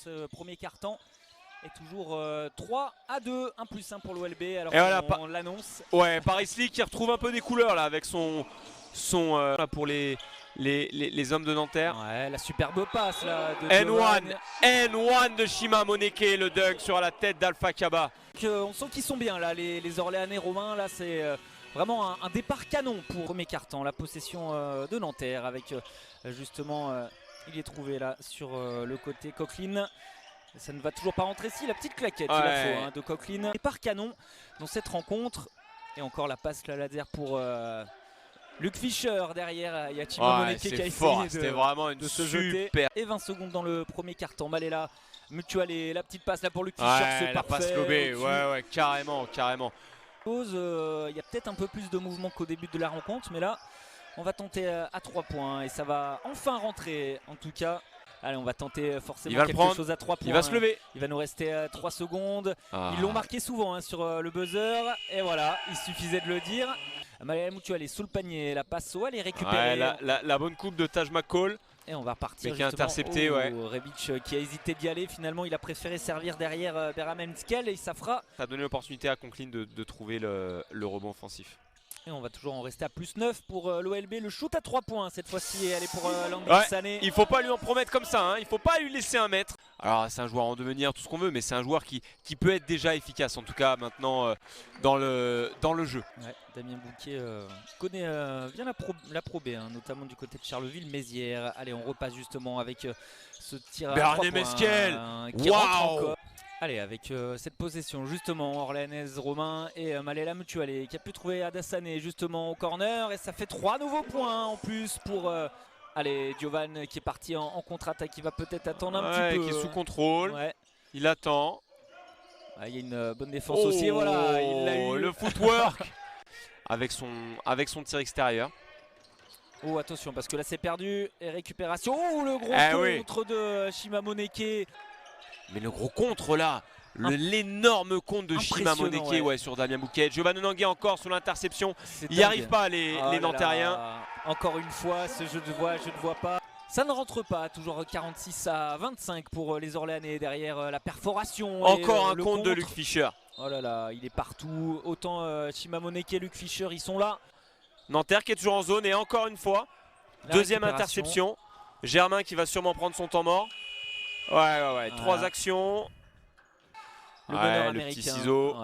ce premier quart-temps est toujours 3-2, 1+1 pour l'OLB alors qu'on l'annonce. Ouais, Paris Lee qui retrouve un peu des couleurs là avec son pour les hommes de Nanterre. Ouais, la superbe passe là de N1 de Shima Moneke, le dunk sur la tête d'Alpha Kaba. On sent qu'ils sont bien là, les Orléanais romains là, c'est vraiment un départ canon pour le premier quart-temps. La possession de Nanterre avec justement, il est trouvé là sur le côté Coqueline. Ça ne va toujours pas rentrer si la petite claquette il la faut, hein, de Coqueline. Départ canon dans cette rencontre. Et encore la passe là laser pour Luc Fischer derrière. Il y a Chima Moneke qui a essayé de se jeter. Et 20 secondes dans le premier quart-temps. Malela, Mutual et la petite passe là pour Luc Fischer, c'est parfait. La passe lobée, ouais, carrément. Il y a peut-être un peu plus de mouvement qu'au début de la rencontre, mais là on va tenter à 3 points et ça va enfin rentrer en tout cas. Allez, on va tenter forcément quelque chose à 3 points. Il va se lever. Il va nous rester 3 secondes. Ils l'ont marqué souvent sur le buzzer. Et voilà, il suffisait de le dire. Malela Mutual est sous le panier. La passe au, elle est récupérée. La bonne coupe de Taj McCall. Et on va repartir. Mais qui a intercepté, Rebic qui a hésité d'y aller. Finalement, il a préféré servir derrière Beramem Skel et ça fera. Ça a donné l'opportunité à Conklin de trouver le rebond offensif. Et on va toujours en rester à +9 pour l'OLB. Le shoot à 3 points cette fois-ci est allé pour Landry Sané. Il faut pas lui en promettre comme ça, hein. Il faut pas lui laisser un mètre. Alors c'est un joueur en devenir, tout ce qu'on veut, mais c'est un joueur qui peut être déjà efficace en tout cas maintenant dans le jeu. Ouais, Damien Bouquet connaît bien la Pro B, hein, notamment du côté de Charleville-Mézières. Allez, on repasse justement avec ce tir à 3 points qui rentre encore. Allez, avec cette possession justement orléanaise Romain et Malela Mutuale qui a pu trouver Adassané justement au corner et ça fait 3 nouveaux points en plus pour allez, Giovan qui est parti en contre-attaque, qui va peut-être attendre un petit peu. Qui est sous contrôle, il attend. Il y a une bonne défense aussi, voilà, il l'a eu. Le footwork avec son tir extérieur. Oh attention parce que là c'est perdu et récupération. Oh le gros contre de Shima Moneke. Mais le gros contre là, l'énorme contre de Shima Moneke sur Damien Bouquet. Giovanni Nangé encore sur l'interception. Il n'y arrive pas les Nantériens. Encore une fois, je ne vois pas. Ça ne rentre pas, toujours 46-25 pour les Orléanais derrière la perforation. Encore un contre de Luc Fischer. Oh là là, il est partout. Autant Shima Moneke et Luc Fischer, ils sont là. Nanterre qui est toujours en zone et encore une fois, deuxième interception. Germain qui va sûrement prendre son temps mort. Ouais, 3 actions. Le petit ciseau.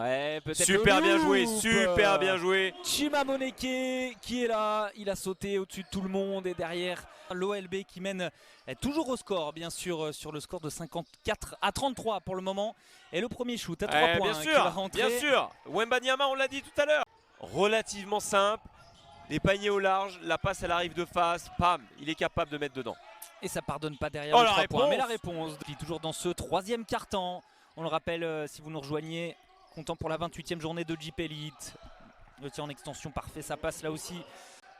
Super bien joué. Shima Moneke qui est là, il a sauté au-dessus de tout le monde et derrière l'OLB qui mène toujours au score, bien sûr, sur le score de 54-33 pour le moment. Et le premier shoot à 3 points qui va rentrer. Bien sûr, Wembanyama, on l'a dit tout à l'heure. Relativement simple, les paniers au large, la passe elle arrive de face, pam, il est capable de mettre dedans. Et ça pardonne pas derrière les 3 points. Mais la réponse, toujours dans ce 3e quart-temps. On le rappelle, si vous nous rejoignez, comptant pour la 28e journée de Jeep Elite. Le tir en extension parfait, ça passe là aussi.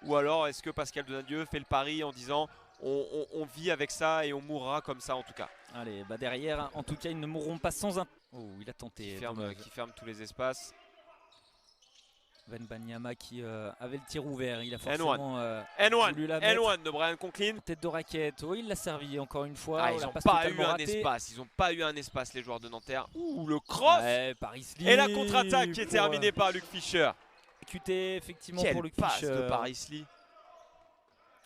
Ou alors, est-ce que Pascal Donadieu fait le pari en disant on vit avec ça et on mourra comme ça en tout cas. Allez, derrière, en tout cas, ils ne mourront pas sans un... Oh, il a tenté. Qui ferme tous les espaces. Wembanyama qui avait le tir ouvert, il a forcément N1 de Brian Conklin. Tête de raquette, il l'a servi encore une fois. Ils n'ont pas eu un espace, les joueurs de Nanterre. Ouh, le cross Paris Lee. Et la contre-attaque qui est terminée par Luc Fischer. QT effectivement pour Luc Fischer. Fischer. De Paris Lee.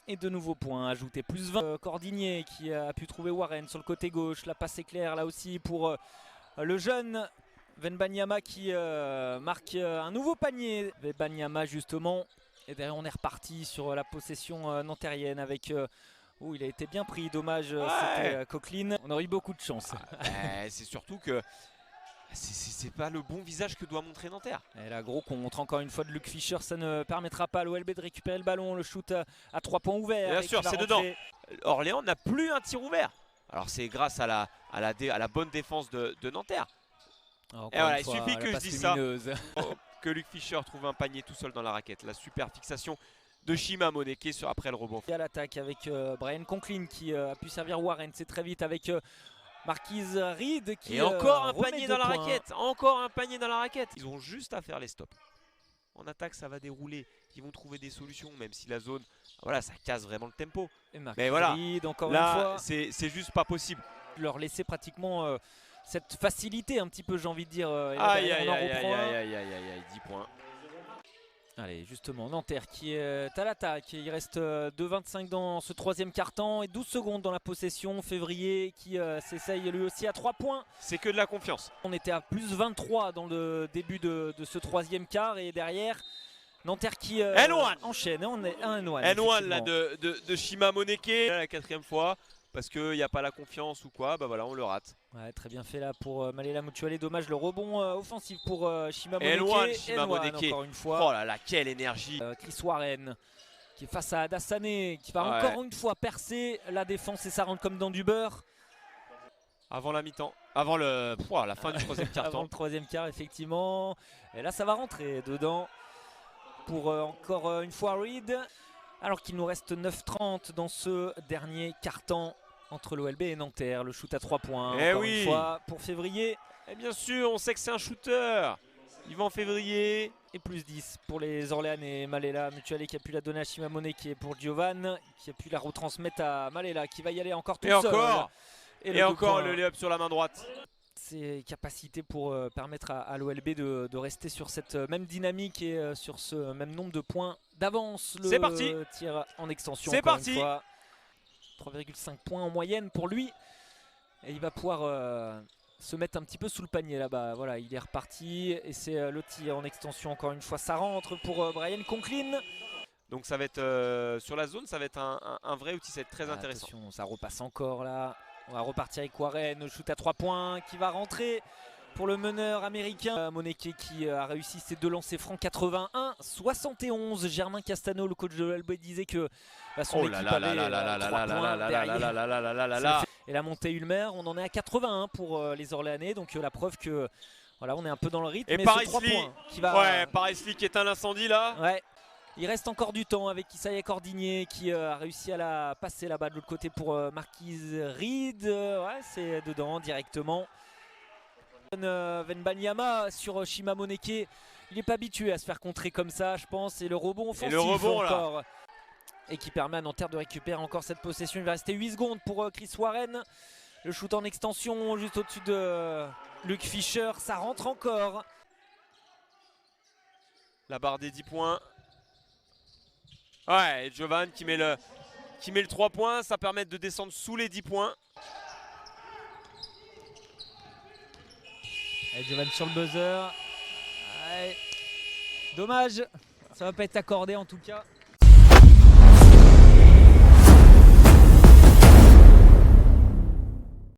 Et de nouveaux points ajoutés, plus 20. Cordigné qui a pu trouver Warren sur le côté gauche. La passe éclair là aussi pour le jeune Wembanyama qui marque un nouveau panier. Wembanyama justement. Et derrière on est reparti sur la possession nantérienne avec... il a été bien pris, dommage, c'était Coqueline. On aurait eu beaucoup de chance. C'est surtout que c'est pas le bon visage que doit montrer Nanterre. Et là, gros contre encore une fois de Luc Fischer, ça ne permettra pas à l'OLB de récupérer le ballon. Le shoot à 3 points ouvert. Bien sûr, c'est dedans. Orléans n'a plus un tir ouvert. Alors c'est grâce à la bonne défense de Nanterre. Et voilà, il suffit que je dise ça, que Luc Fischer trouve un panier tout seul dans la raquette. La super fixation de Shima Moneke après le rebond. Il y a l'attaque avec Brian Conklin qui a pu servir Warren. C'est très vite avec Marquise Reed qui... Et encore un panier dans la raquette. Encore un panier dans la raquette. Ils ont juste à faire les stops. En attaque, ça va dérouler. Ils vont trouver des solutions, même si la zone... Voilà, ça casse vraiment le tempo. Mais voilà, encore là, c'est juste pas possible. Leur laisser pratiquement cette facilité un petit peu, j'ai envie de dire. Aïe, 10 points. Allez, justement, Nanterre qui est à l'attaque. Il reste 2,25 dans ce troisième quart-temps et 12 secondes dans la possession. Février qui s'essaye lui aussi à 3 points. C'est que de la confiance. On était à plus 23 dans le début de ce troisième quart et derrière, Nanterre qui enchaîne. On est un N1 là de Shima Moneke, la 4e fois. Parce qu'il n'y a pas la confiance ou quoi, bah voilà, on le rate. Ouais, très bien fait là pour Malela Mutuale. Dommage le rebond offensif pour Shima Moneke. N1 encore une fois. Oh là là, quelle énergie. Chris Warren qui est face à Dassane, qui va encore une fois percer la défense et ça rentre comme dans du beurre. Avant la mi-temps, avant la fin du troisième quart-temps. Avant le troisième quart, effectivement. Et là, ça va rentrer dedans pour encore une fois Reed. Alors qu'il nous reste 9,30 dans ce dernier quart-temps entre l'OLB et Nanterre. Le shoot à 3 points, une fois pour Février. Et bien sûr, on sait que c'est un shooter. Yvan Février. Et plus 10 pour les Orléanais. Malela Mutuale qui a pu la donner à Shima Moneke pour Giovan, qui a pu la retransmettre à Malela, qui va y aller encore tout seul. Et encore le lay-up sur la main droite. Ses capacités pour permettre à l'OLB de rester sur cette même dynamique et sur ce même nombre de points d'avance. C'est parti. Tir en extension. C'est parti. 3,5 points en moyenne pour lui. Et il va pouvoir se mettre un petit peu sous le panier là-bas. Voilà, il est reparti. Et c'est le tir en extension encore une fois. Ça rentre pour Brian Conklin. Donc ça va être sur la zone, ça va être un vrai outil, ça va être très intéressant. Attention, ça repasse encore là. On va repartir avec Warren, le shoot à 3 points qui va rentrer pour le meneur américain. Moneke qui a réussi ses 2 lancers francs, 81-71. Germain Castano, le coach de l'OLB, disait que son équipe avait 3 points derrière. Et la montée Ulmer, on en est à 81 pour les Orléanais. Donc la preuve que voilà, on est un peu dans le rythme. Et Paris-Lee qui va... Paris-Lee qui éteint l'incendie là. Ouais. Il reste encore du temps avec Isaiah Cordigné qui a réussi à la passer là-bas de l'autre côté pour Marquise Reed. Ouais, c'est dedans directement. Venbanyama sur Shima Moneke. Il n'est pas habitué à se faire contrer comme ça, je pense. Et le rebond offensif encore. Et qui permet à Nanterre de récupérer encore cette possession. Il va rester 8 secondes pour Chris Warren. Le shoot en extension juste au-dessus de Luke Fischer. Ça rentre encore. La barre des 10 points. Ouais, et Giovan qui met le 3 points, ça permet de descendre sous les 10 points. Allez, Giovan sur le buzzer. Ouais. Dommage, ça va pas être accordé en tout cas.